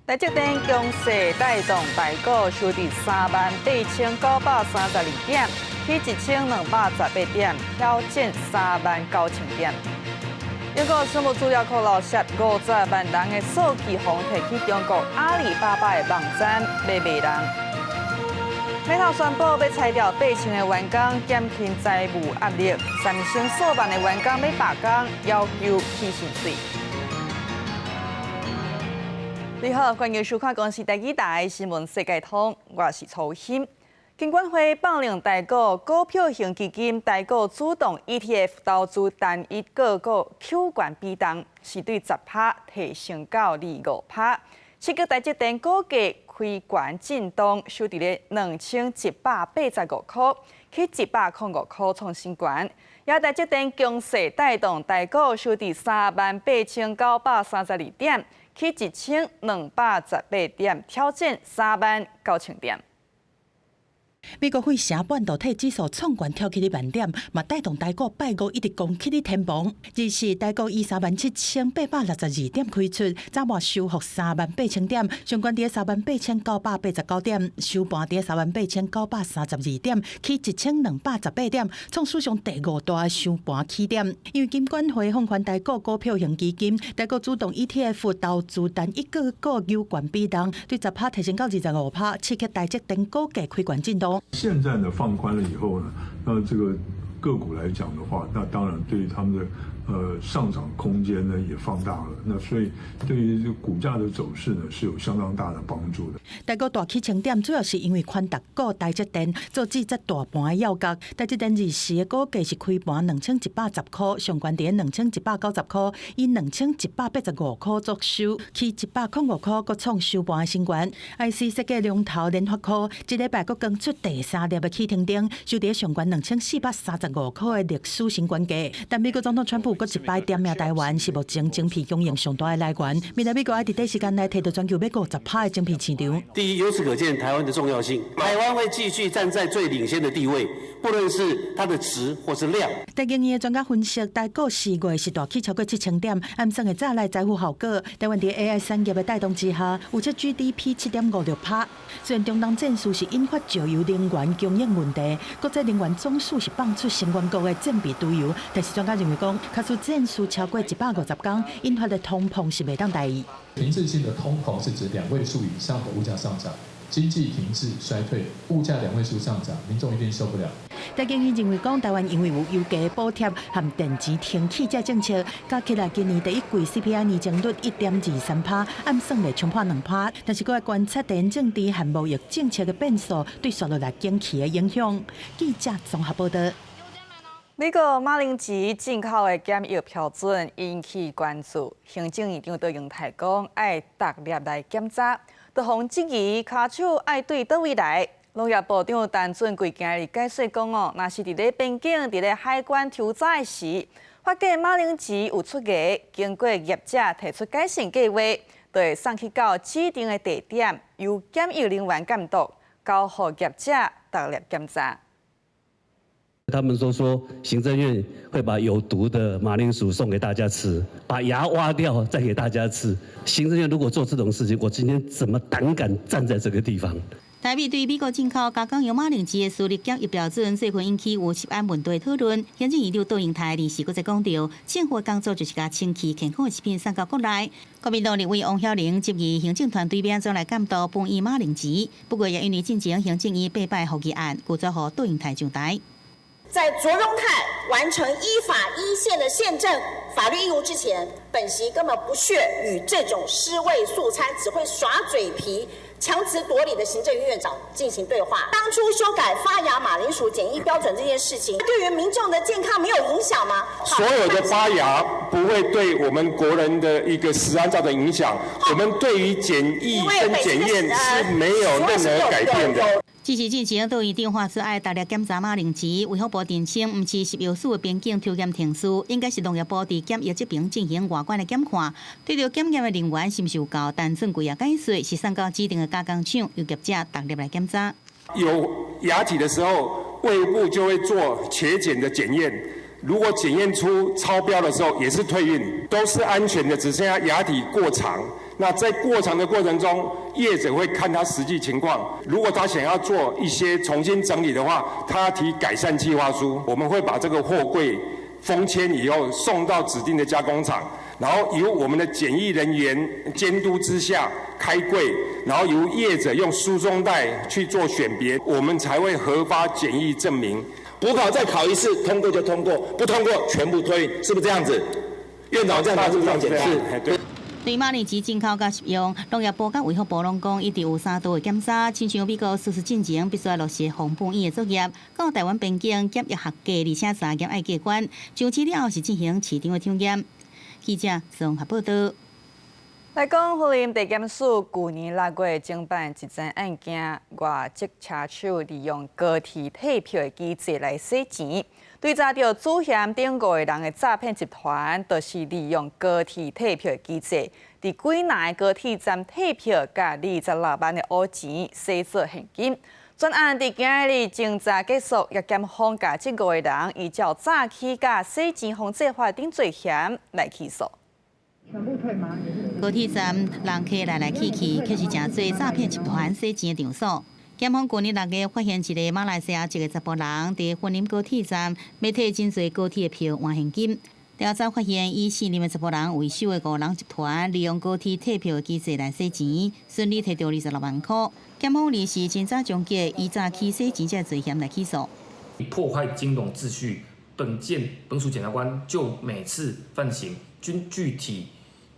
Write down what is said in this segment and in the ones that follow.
台积电强势带动台股收至38932点，起1218点，挑战39000点。英国商务资料库漏泄50万人的数据，红提起中国阿里巴巴的网站被卖人。美头宣布要裁掉8000的员工，减轻财务压力。三星数万的员工要罢工，要求起薪水。你好，欢迎收看公视第2台新闻世界通，我是曹欣。金管会放令台股股票型基金、台股主动 ETF 投资单一个股扣权比重是对10%提升到25%。刺激台积电股价开悬震动，收伫咧2185块，去105块创新高。也台积电强势带动台股收伫38932点，去1218点，挑战39000点。美国费城半导体指数创悬跳起1万点，嘛带动台股拜五一直攻起哩天崩。日是台股以37862点开出，早末收复38000点，上悬伫38989点，收盘伫38932点，起1218点，创史上第5大收盘起点。因为金管会放宽台股股票型基金、台股主动 ETF 投资单一个股有权比重，对10%提升到25%，刺激台积电股价开悬震动。现在呢放宽了以后呢，那这个个股来讲的话，那当然对于他们的上涨空间呢也放大了，那所以对于股价的走势呢是有相当大的帮助的。台股大起1000点，主要是因为宽达股台积电做至这大盘的要角。台积电日时的股价是开盘2110块，上悬伫2190块，以2185块作收，去105块，搁创收盘的新高。IC 设计龙头联发科一礼拜搁更出第3粒的起停点，收伫上悬2435块的历史新高价。但美国总统川普搁一摆点名台湾是目前晶片供应上大的来源，未来美国要伫短时间内摕到全球50%的晶片市场。第一，由此可见台湾的重要性，台湾会继续站在最领先的地位，不论是它的值或是量。台经院的专家分析，台股4月是大起超过7000点，暗算的早来财富效果。台湾伫 AI 产业的带动之下，有出 GDP 7.56%。虽然中东战事是引发石油能源供应问题，国际能源总署是放出成员国的战备石油，但是专家认为讲，卡数战事超过150天，引发的通膨是袂当代意。停滞性的通膨是指2位数以上的物价上涨，经济停滞衰退，物价2位数上涨，民众一定受不了。台经院认为讲，台湾因为有油价补贴和电池停起这政策，加起来今年第一季 CPI 年增率1.23%，暗算袂冲破2%。但是，搁要观察地缘政治和贸易政策的变数对续落来景气的影响。记者综合报道。美国马铃薯进口的检疫标准引起关注，行政院长杜永泰讲，爱逐粒来检查，各方质疑卡手爱对倒位来。农业部长陈俊贵今日解释讲哦，若是伫咧边境、伫咧海关抽查时，发觉马铃薯有出价，经过业者提出改善计划，就会送去到指定的地点，由检疫人员监督，交予业者逐粒检查。他们都说行政院会把有毒的马铃薯送给大家吃，把芽挖掉再给大家吃。行政院如果做这种事情，我今天怎么胆敢站在这个地方？台币对美国进口加工用马铃薯的输入检疫标准，最近引起50案问题讨论。行政院长杜永泰日时搁再讲到，政府的工作就是把清气健康的食品送到国内。国民党立委王晓玲质疑行政团队要怎来监督搬运马铃薯，不过也因为进行行政院被败复议案，故遭予杜永泰上台。在卓荣泰完成依法依宪的宪政法律义务之前，本席根本不屑与这种尸位素餐、只会耍嘴皮、强词夺理的行政院院长进行对话。当初修改发芽马铃薯检疫标准这件事情，对于民众的健康没有影响吗？所有的发芽不会对我们国人的一个食安造成影响。我们对于检疫跟检验是没有任何改变的。支持进行杜院长发出爱大力检查马铃薯，卫福部澄清，毋是食药署的边境抽检停书，应该是农业部伫检疫这边进行外观的检看。对着检验的人员是毋是有够，陈俊贵也解释是送到指定的加工厂，由业者逐粒来检查。有牙体的时候，卫部就会做茄检的检验。如果检验出超标的时候，也是退运，都是安全的，只剩下牙体过长。那在过程中，业者会看他实际情况，如果他想要做一些重新整理的话，他提改善计划书，我们会把这个货柜封签以后送到指定的加工厂，然后由我们的检疫人员监督之下开柜，然后由业者用输送带去做选别，我们才会核发检疫证明。补考再考一次，通过就通过，不通过全部推，是不是这样子？院长这样拿出上检视。对。对马铃薯进口甲食用，农业部甲卫福部拢讲，一直有3道的检查，亲像美国实施进前必须要落实防病疫的作业，到台湾边境检疫合格，而且查验爱过关。上市了后是进行市场的抽验。记者综合报道。来讲，福林地检署去年6月侦办一宗案件，外籍车手利用高铁退票的机制来洗钱。对查到主嫌等5个人的诈骗集团，就是利用高铁退票的机制，伫几内高铁站退票，甲26万的乌钱洗做现金。专案伫今日侦查结束，也检方甲这5个人依照诈欺甲洗钱防治法等罪嫌来起诉。全部退吗？高铁站人客来来去去，确实真多诈骗集团洗钱的场所。检方去年6月发现一个马来西亚籍的查甫人，伫云林高铁站要摕真侪高铁的票换现金。调查发现，以4名的查甫人为首的5人集团，利用高铁退票的机制来洗钱，顺利摕到26万块。检方临时侦查终结，以诈欺洗钱这罪嫌来起诉。破坏金融秩序，本署检察官就每次犯行均具体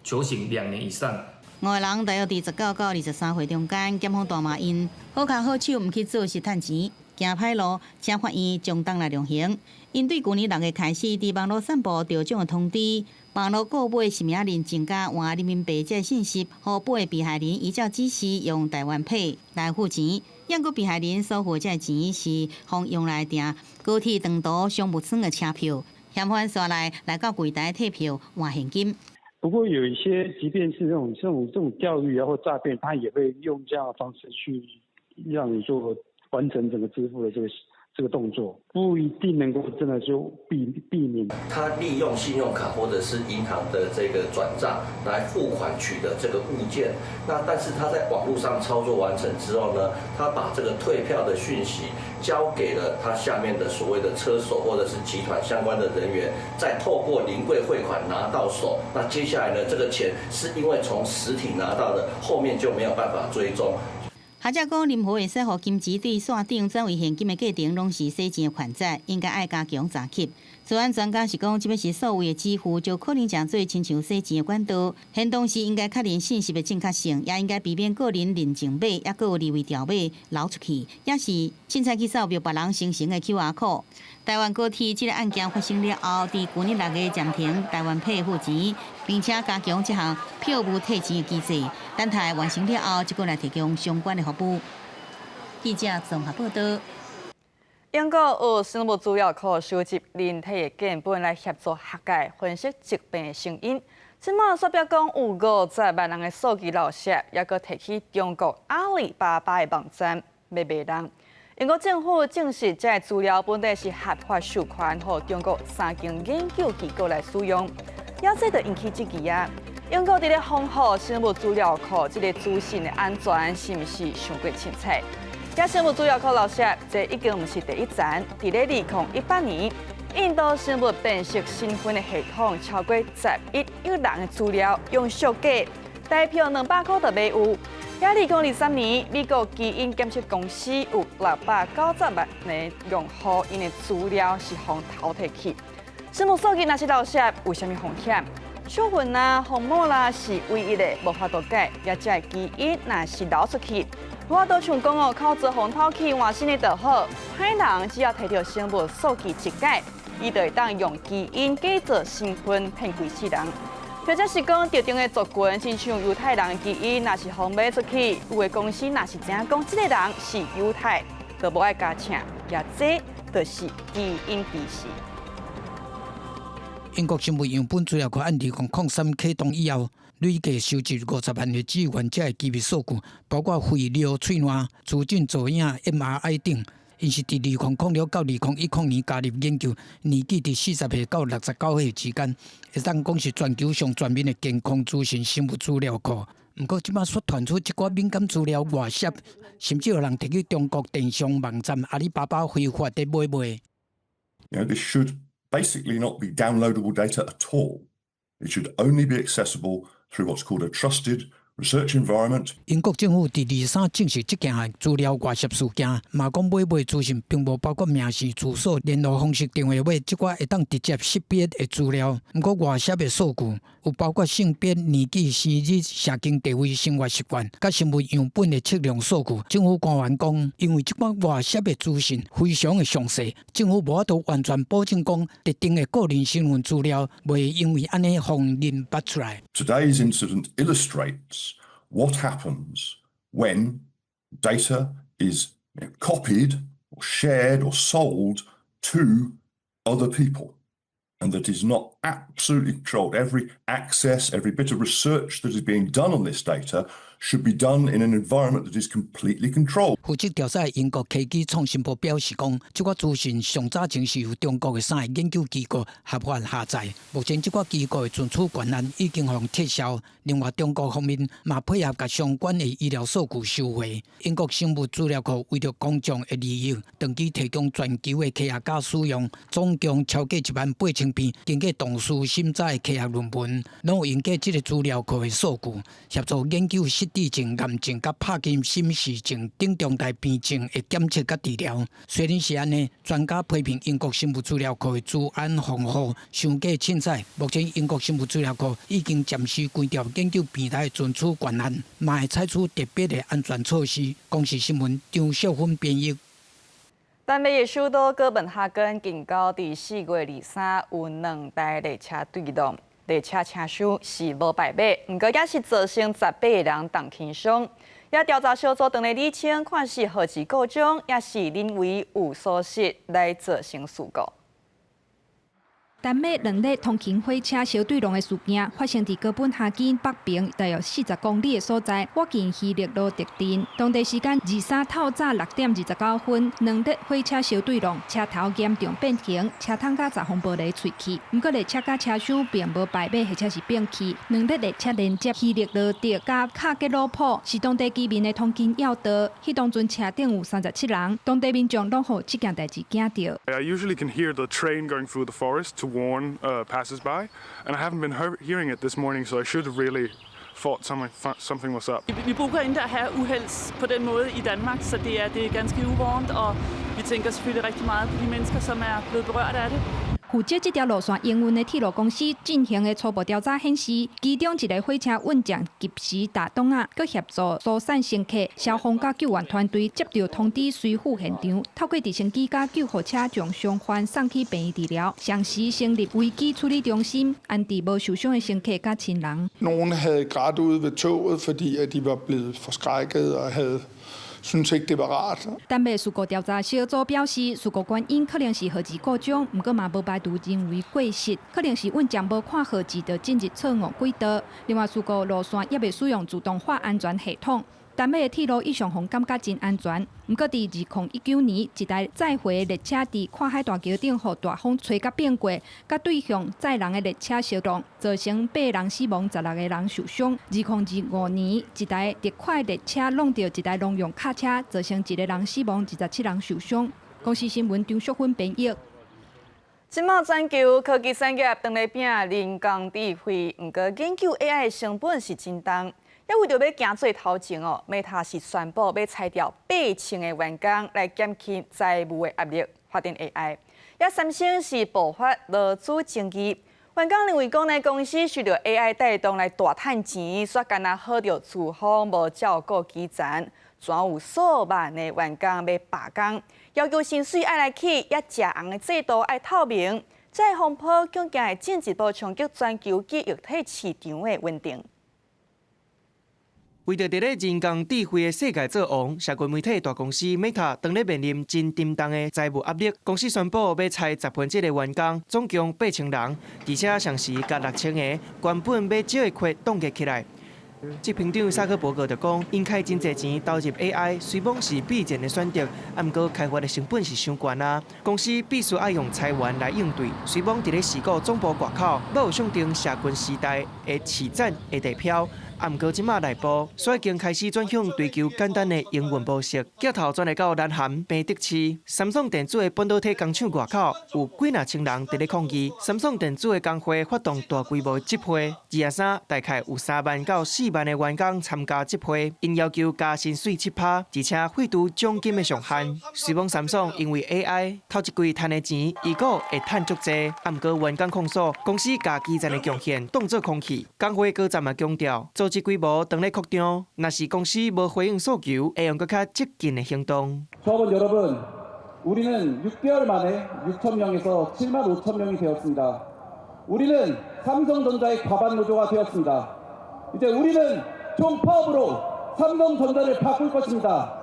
求刑2年以上。5个人大约伫19到23岁中间，检方大骂因好脚好手，毋去做事趁钱，行歹路，请法院将当来量刑。因对去年6月开始，伫网络散布调奖的通知，网络购买实名认证甲换人民币这信息，互八个被害人依照指示用台湾Pay来付钱。央个被害人所付这钱是方用来订高铁长途商务舱的车票，嫌犯刷来到柜台退票换现金。不过有一些，即便是这种钓鱼啊或诈骗，他也会用这样的方式去让你做完成整个支付的这个动作，不一定能够真的就避免。他利用信用卡或者是银行的这个转账来付款取得这个物件，但是他在网络上操作完成之后呢，他把这个退票的讯息交给了他下面的所谓的车手或者是集团相关的人员，再透过临柜汇款拿到手。那接下来呢，这个钱是因为从实体拿到的，后面就没有办法追踪。学者讲，任何会使互金钱对线顶转为现金的过程，拢是洗钱的款债，应该爱加强查缉。治安专家是讲，即要是所谓的支付，就可能成做亲像洗钱的管道。行动时应该确认信息的正确性，也应该避免个人认证码，也个有利为条码流出去，也是凊彩去扫描别人生成的 QR code。台湾高铁这个案件发生了后，伫去年6月暂停台湾Pay付钱，并且加强这项票务退钱的机制。等待完成了后，再过来提供相关的服务。记者综合报道。英国有生物资料库收集人体的样本来协助学界分析疾病的成因。即马发表讲有50万人的数据漏失，也阁提起中国阿里巴巴的网站要卖人。英国政府证实，这资料本来是合法授权，予中国3间研究机构来使用，也这就引起质疑啊。英国伫咧防护生物资料库这个资讯的安全是毋是太过清晰？也生物资料库漏失，这已经毋是第一站。伫咧2018年，印度生物辨识身份的系统超过11亿人的资料用虚假，大票200块就买有。也2023年，美国基因检测公司有690万名用户，因的资料是互偷摕去。生物数据若是漏失，有啥物风险？小混啦、红毛啦是唯一的无法度改，也只基因若是流出去。我都像讲哦，靠做红偷去换新的就好。歹人只要摕到生物数据一改，伊就会当用基因假造身份骗几世人。或者是讲特定的族群，亲像犹太人的基因，若是互卖出去，有的公司若是知影讲这个人是犹太，就无爱加请，也这就是基因歧视。英国生物样本资料库按2003启动以后，累计收集50万个指原者的机密数据，包括肺、尿、喙烂、资讯造影、MRI 等。因是伫2006到2010年加入研究，年纪伫40岁到69岁之间，会当讲是全球上全面的健康资讯生物资料库。不过，即摆却传出一寡敏感资料外泄，甚至有人摕去中国电商网站阿里巴巴非法地买卖。This should basically not be downloadable data at all. It should only be accessible through what's called a trusted research environment. 英国政府伫23证实这件资料外泄事件，嘛讲买卖资讯并无包括名姓、住所、联络方式、电话码这寡会当直接识别的资料。不过外泄的数据有包括性别、年纪、生日、社经地位、生活习惯、甲身份样本的测量数据。政府官员讲，因为这款外泄的资讯非常的详细，政府无法度完全保证讲特定的个人身份资料袂因为安尼放任拔出来。Today's incident illustrates what happens when data is copied or shared or sold to other people and that is not absolutely controlled. Every access, every bit of research that is being done on this data should be done in an environment that is completely controlled. 负责调查英国科技创新部表示讲，这款资讯上早前是由中国的3个研究机构合法下载，目前这款机构的存储权限已经互撤销。另外，中国方面嘛配合甲相关的医疗数据收回。英国生物资料库为着公众的利益，长期提供全球的科学家使用，总共超过18000篇经过同事审查的科学论文，拢有用过这个资料库的数据，协助研究失智症、癌症、甲帕金森氏症等重大病症的检测甲治疗。虽然是安尼，专家批评英国生物资料库的治安防护伤过凊彩。目前英国生物资料库已经暂时关掉研究平台的存储权限，嘛会采取特别的安全措施。公视新闻张秀芬编译。丹麦的首都哥本哈根近到伫4月23有2台列车对撞，列车车厢是无败马，不过也是造成18个人重轻伤。也调查小组当日厘清，看是何其故障，也是因为有疏失来造成事故。丹麦2列通勤火车相对撞的事件发生伫哥本哈根北边大约40公里的所在，靠近希力路特镇。当地时间23透早6点29分，2列火车相对撞，车头严重变形，车窗甲10方玻璃碎去。不过列车甲车厢并无败马，或者是变去。2列列车连接希力路特甲卡吉罗普，是当地居民的通勤要道。迄当阵车顶有37人，当地民众拢互这件代志惊到。I usually can hear the train going through the forest to warn passers-by, and I haven't been hearing it this morning, so I should have really thought something was up. Vi bruger ikke at have uheld på den måde i Danmark, så det er ganske uvant, og vi tænker selvfølgelig rigtig meget på de mennesker, som er blevet berørt af det. 负责这条路线营运的铁路公司进行的初步调查显示，其中一个火车运将及时打洞啊，佮协助疏散乘客。消防甲救援团队接到通知，随赴现场，透过直升机甲救护车将伤患送去病院治疗，详时成立危机处理中心，安置无受伤的乘客甲亲人。Nogen havde grædt ude ved toget, fordi at de var blevet forskrækket og havde synes ikke det var rart. 丹麦事故调查小组表示，事故原因可能是号志故障，不过嘛无排除人为过失，可能是运将无看号志就进入错误轨道。另外，事故路线也未使用自动化安全系统。丹麦的铁路一向互感觉真安全，不过伫2019年，一台载货列车伫跨海大桥顶互大风吹甲变过，甲对向载人的列车相撞，造成8人死亡，16个人受伤。2025年，一台特快列车弄到一台农用卡车，造成1个人死亡，27人受伤。公视新闻张淑芬编译。即卖全球科技产业当咧拼人工智慧，不过研究 AI 的成本是真重。也为着要行最头前，Meta 是宣布要裁掉8000个员工来减轻财务的压力，发展 AI。也三星是爆发劳资争议，员工认为讲呢，公司需要 AI 带动来大赚钱，煞干那好着厨房无照顾基层，全有数万的员工要罢工，要求薪水爱来起，也食红的制度爱透明，再风波更加会进一步冲击全球记忆体市场的稳定。为着伫咧人工智慧的世界做王，社群媒体大公司 Meta 当咧面临真沉重的财务压力。公司宣布要裁10%的员工，总共8000人，而且上时甲6000个原本要少的缺冻结起来。执行长萨克伯格就讲，因开真侪钱投入 AI， 虽讲是必然的选择，不过开发的成本是伤悬啊。公司必须要用裁员来应对。虽讲伫咧事故总部挂口，要有上定社群时代的市展的地标。毋过即马内部所以已经开始转向追求简单的英文模式。镜头转来到南韩平德市，三성电子的半导体工厂外口有几若千人伫咧抗议。三성电子的工会发动大规模集会，2月3大概有3万到4万的员工参加集会，因要求加薪水7%，而且废除奖金的上限。虽望三성因为 AI 头一季赚的钱，预估会赚足济，毋过员工控诉公司把基层的贡献当作空气。工会高站也强调，组织规模当咧扩张，若是公司无回应诉求，会用更加积极的行动。 우리는 6개월 만에 6,000명에서 75,000명이 되었습니다. 우리는 삼성전자의 과반 노조가 되었습니다. 이제 우리는 총 파업으로 삼성전자를 바꿀 것입니다.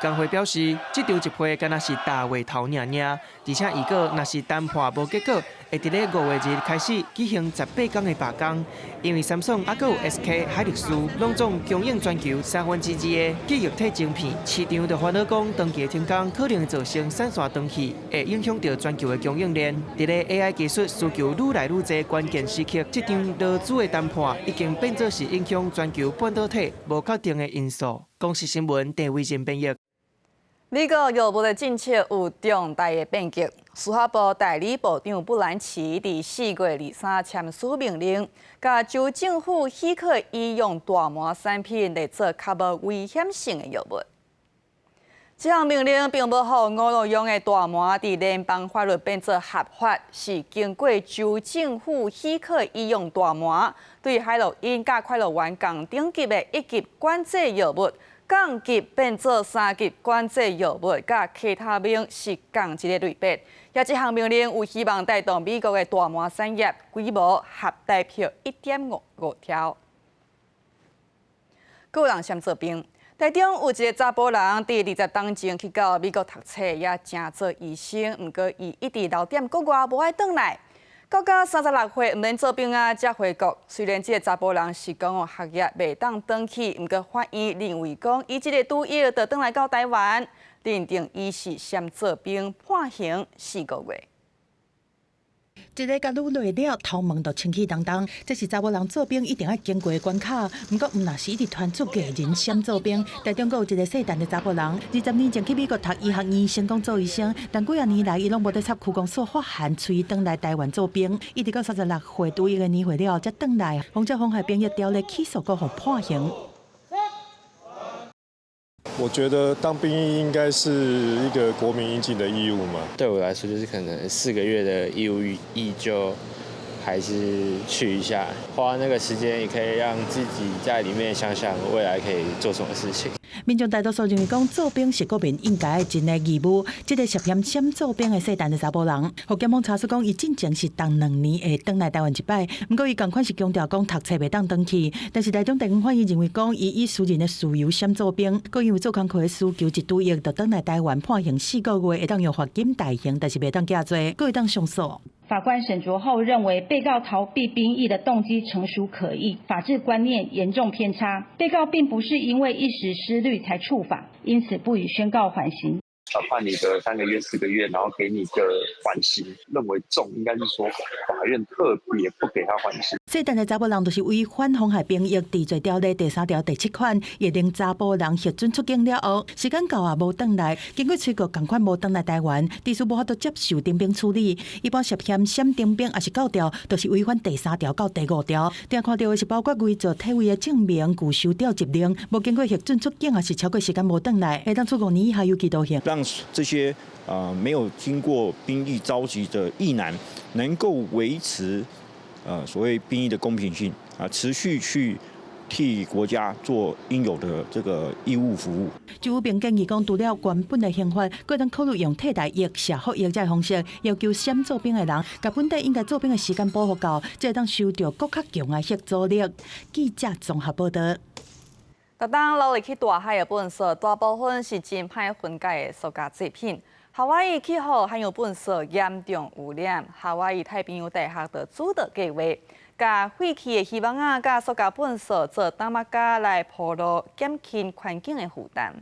工会表示，这场集会敢若是大话头尔尔，而且如果若是谈判无结果，会伫咧5月日开始举行18天的罢工。因为三성还有 SK 海力士拢总供应全球2/3的记忆体晶片，市场就烦恼讲，长期停工可能造成产线断气，会影响到全球的供应链。伫咧 AI 技术需求愈来愈济关键时刻，这场劳资的谈判已经变作是影响全球半导体无确定的因素。公视新闻陈伟仁编译。 美国药物的政策有重大的变革。司法部代理部长布兰奇伫4月23签署命令，甲州政府许可医用大麻产品来做较无危险性的药物。这项命令并无让5路用的大麻伫联邦法律变作合法，是经过州政府许可医用大麻对海洛因甲快乐丸共等级的1级管制药物。 降级变做3级管制药物，甲其他名是降一个类别。也这项命令有希望带动美国的大麻产业规模合代表1.5条。个人先做兵，台中有一个查甫人，伫20当前去到美国读册，也正做医生，毋过伊一直留点国外，无爱转来。 到36岁唔免做兵啊，才回国。虽然这个查甫人是讲学业袂当转去，毋过法院认为讲伊这个赌业就转来到台湾，认定伊是先做兵，判刑4个月。 一个甲愈累了，头毛就清气当当。这是查某人做兵一定要经过的关卡。不过，毋若是一直传出艺人先做兵。台中阁有一个细陈的查甫人，20年前去美国读医学院，成功做医生，但几啊年来伊拢无得插区公所发函催伊转来台湾做兵，一直到36岁拄1个年岁了才转来。防止妨害兵役条例起诉，阁互判刑。 我觉得当兵役应该是一个国民应尽的义务嘛。对我来说，就是可能4个月的义务役就还是去一下，花那个时间也可以让自己在里面想想未来可以做什么事情。 民众大多数认为讲做兵是国民应该尽的义务。这个涉嫌先做兵的细陈的查甫人，互检方查出讲伊进前是当2年会转来台湾一摆，不过伊同款是强调讲读册袂当转去。但是台中地方法院认为讲伊以私人的事由先做兵，佮因为做工课的需求一拄役，就转来台湾判刑4个月，会当用罚金大刑，但是袂当加罪，佮会当上诉。 法官审酌后认为，被告逃避兵役的动机诚属可疑，法治观念严重偏差。被告并不是因为一时失虑才触法，因此不予宣告缓刑。判你个3个月、4个月，然后给你个缓刑，认为重应该是说法院特别不给他缓刑。细陈的查甫人就是违反妨害兵役治罪条例第3条第7款，也令查甫人核准出境了后，时间到也无转来，经过催告同款无转来台湾，地司无法度接受征兵处理。一般涉嫌闪征兵也是告调，都是违反第3条到第5条。定看到的是包括伪造体位的证明、拒收调集令，无经过核准出境，也是超过时间无转来，会当处5年以下有期徒刑。让这些没有经过兵役召集的役男，能够维持所谓兵役的公平性持续去替国家做应有的这个义务服务。州并建议讲，除了原本的刑法，佫当考虑用替代役、社福役这方式，要求先做兵的人，甲本地应该做兵的时间保护到，才会当受到更较强的协助力。记者综合报道。特当落入去大海的本色，大部分是真歹分解的塑胶制品。夏威夷气候含有本色严重污染，夏威夷太平洋大学的主导计划，甲废弃的希望啊，甲塑胶本色做担木架来铺路，减轻环境的负担。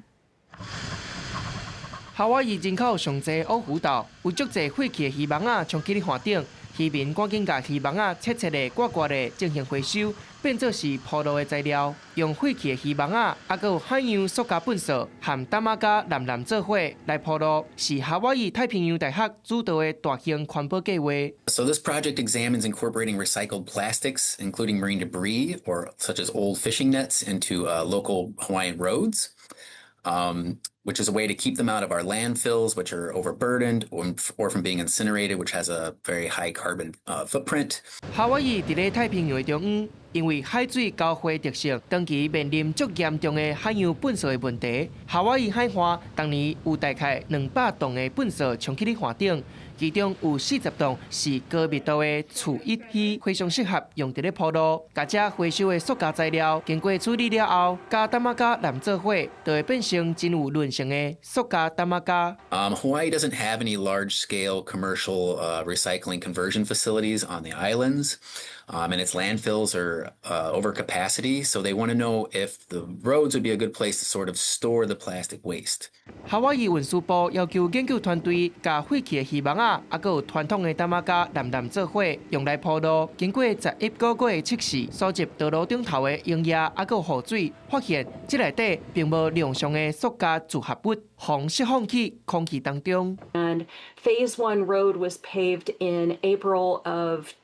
夏威夷人口上济欧胡岛，有足济废弃的希望啊，长期伫岸顶，渔民赶紧把渔网仔切切的、刮刮的进行回收，变作是铺路的材料。用废弃的渔网仔，还有海洋塑胶粪扫和淡马甲蓝做伙来铺路，是夏威夷太平洋大学主导的大型环保计划。So this project examines incorporating recycled plastics, including marine debris or such as old fishing nets, into local Hawaiian roads. Which is a way to keep them out of our landfills, which are overburdened, or from being incinerated, which has a very high carbon footprint. 夏威夷伫咧太平洋的中央，因为海水交汇特性，长期面临足严重的海洋粪扫的问题。夏威夷海岸当年有大概200栋的粪扫长期伫岸顶，其中有40栋是高密度的储一体，非常适合用伫咧铺路。甲这回收的塑胶材料经过处理了后，加淡马甲蓝做伙，就会变成真有韧性的塑胶淡马甲。Hawaii doesn't have any large-scale commercial recycling conversion facilities on the islands. And its landfills are over capacity, so they want to know if the roads would be a good place to sort of store the plastic waste. 夏威夷运输部要求研究团队把废弃的渔网仔，还有传统的淡马甲蓝做伙，用来铺路。经过11个月的测试，收集道路中头的溶液，还有雨水，发现这内底并无量上的塑胶聚合物，互释放去空气当中。And Phase 1 road was paved in April of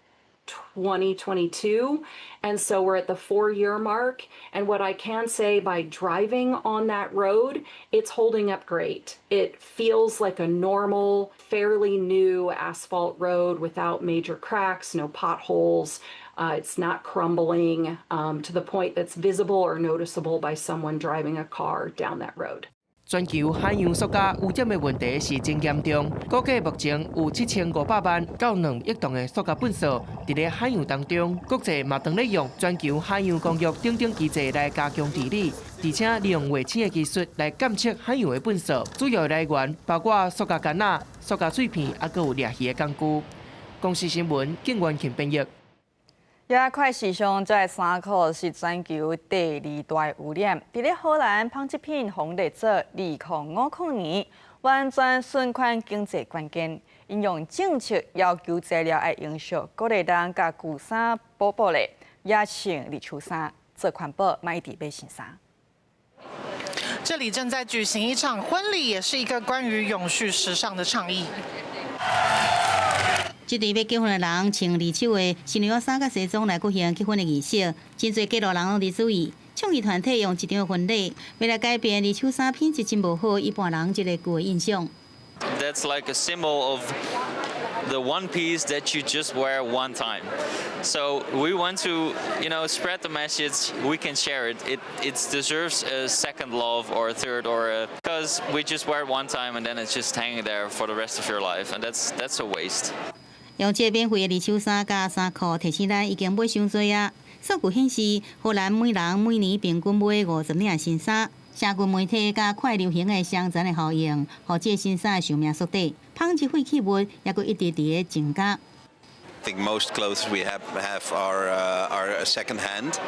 2022, and so we're at the 4-year mark. And what I can say, by driving on that road, it's holding up great. It feels like a normal, fairly new asphalt road without major cracks, no potholes. It's not crumbling to the point that's visible or noticeable by someone driving a car down that road. 全球海洋塑胶污染的问题是真严重，估计目前有7500万到2亿吨的塑胶粪扫伫咧海洋当中。国际嘛正咧用全球海洋公约等等机制来加强治理，而且利用卫星的技术来监测海洋的粪扫，主要来源包括塑胶干仔、塑胶碎片，还有掠鱼的工具。公司新闻景元庆编译。也快时尚这3颗是全球第2大污染。伫咧荷兰纺织品红利做2050年完全循环经济关键，应用政策要求材料要永续，鼓励人甲旧衫补补咧，也穿立秋衫做环保，买伫买新衫。这里正在举行一场婚礼，也是一个关于永续时尚的倡议。这对要结婚的人穿立秋的新娘衫甲西装来举行结婚的仪式，真侪结路人拢伫注意。倡议团体用一场婚礼，为了改变立秋衫品质真无好，一般人一个旧的印象。That's like a symbol of the one piece that you just wear one time. So we want to, spread the message. We can share it. It deserves a second love or a third because we just wear it one time and then it's just hanging there for the rest of your life, and that's a waste. 用这免费的立秋衫加衫裤提醒咱已经买伤多啊！数据显示，荷兰每人每年平均买50领新衫。社群媒体甲快流行的相传的效应，让这新衫的寿命缩短，纺织废弃物也佫一直咧增加。I think most clothes we have are second hand,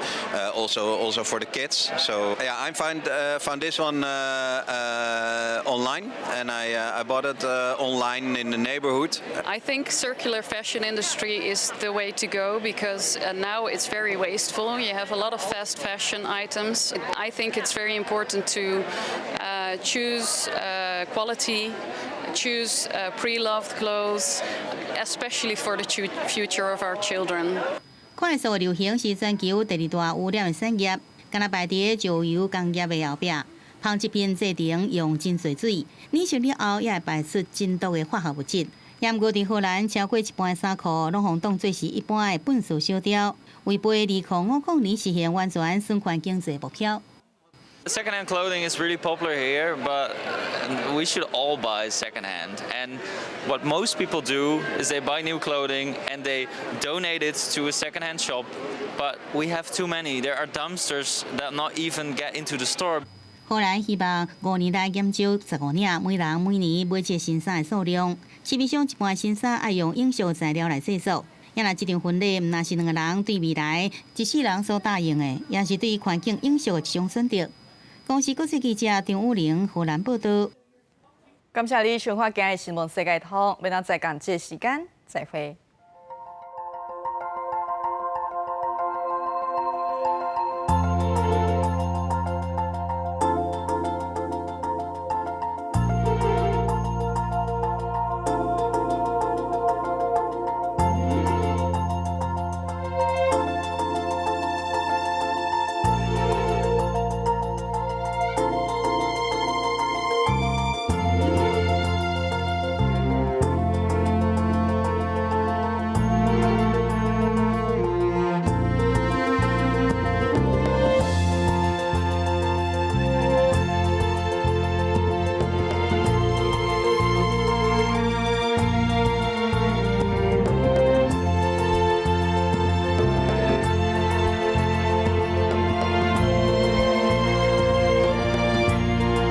also for the kids. So yeah, I found this one online, and I bought it online in the neighborhood. I think circular fashion industry is the way to go because now it's very wasteful. You have a lot of fast fashion items. I think it's very important to choose quality. Choose pre-loved clothes, especially for the future of our children. 快速流行是全球第2大污染的产业，敢若排伫石油工业的后壁。纺织品制成用真侪水，染色了后也会排出真多的化学物质。不过伫荷兰，超过一半的衫裤拢互当作是一般的粪扫烧掉，违背2050年实现完全循环经济目标。Secondhand clothing is really popular here, but we should all buy secondhand. And what most people do is they buy new clothing and they donate it to a secondhand shop. But we have too many. There are dumpsters that not even get into the store. 荷兰希望5年来减少15领，每人每年买一新衫的数量。市面上一般新衫爱用永续材料来制作。也若这场婚礼，毋但是2个人对未来一世人所答应的，也是对环境永续的一种选择。公司国际记者张武玲，荷兰报道。感谢你收看今日新闻世界通，明仔载同这时间再会。